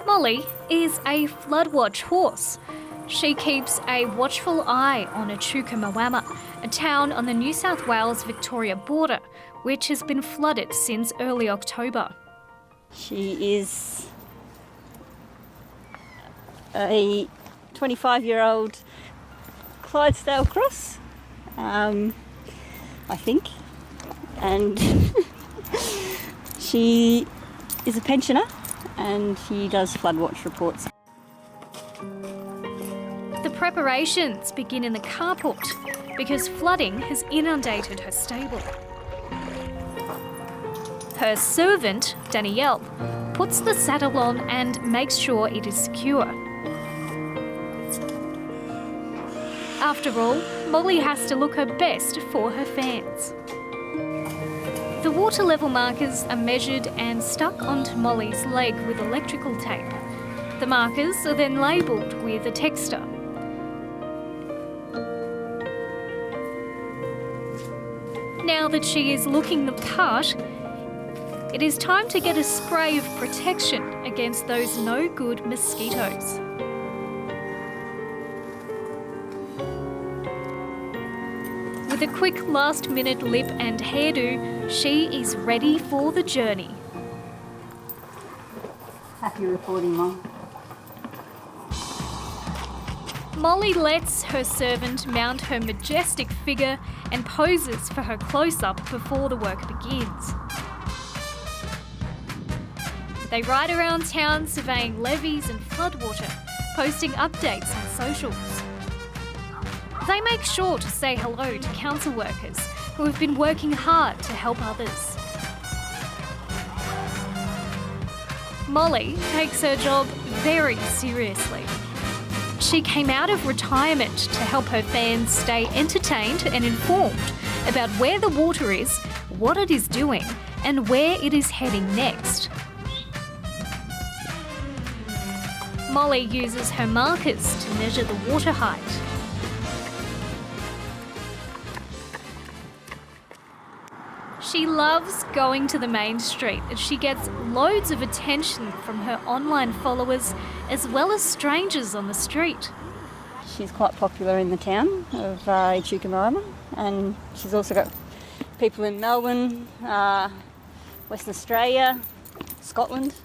Molly is a floodwatch horse. She keeps a watchful eye on Echuca Moama, a town on the New South Wales-Victoria border, which has been flooded since early October. She is a 25-year-old Clydesdale cross, I think, and she is a pensioner and she does floodwatch reports. The preparations begin in the carport because flooding has inundated her stable. Her servant, Danielle, puts the saddle on and makes sure it is secure. After all, Molly has to look her best for her fans. The water level markers are measured and stuck onto Molly's leg with electrical tape. The markers are then labelled with a texter. Now that she is looking the part, it is time to get a spray of protection against those no-good mosquitoes. With a quick last-minute lip and hairdo, she is ready for the journey. Happy reporting, Mum. Molly lets her servant mount her majestic figure and poses for her close-up before the work begins. They ride around town surveying levees and floodwater, posting updates on socials. They make sure to say hello to council workers who have been working hard to help others. Molly takes her job very seriously. She came out of retirement to help her fans stay entertained and informed about where the water is, what it is doing, and where it is heading next. Molly uses her markers to measure the water height. She loves going to the main street as she gets loads of attention from her online followers as well as strangers on the street. She's quite popular in the town of Echuca Moama, and she's also got people in Melbourne, Western Australia, Scotland,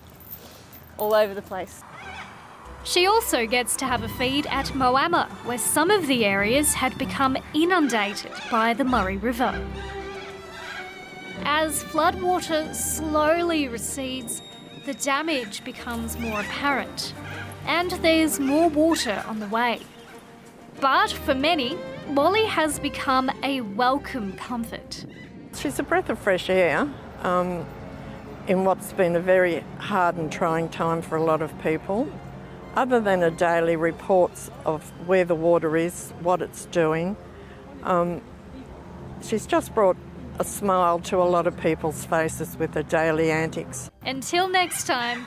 all over the place. She also gets to have a feed at Moama, where some of the areas had become inundated by the Murray River. As floodwater slowly recedes, the damage becomes more apparent, and there's more water on the way. But for many, Molly has become a welcome comfort. She's a breath of fresh air in what's been a very hard and trying time for a lot of people. Other than her daily reports of where the water is, what it's doing, she's just brought a smile to a lot of people's faces with her daily antics. Until next time.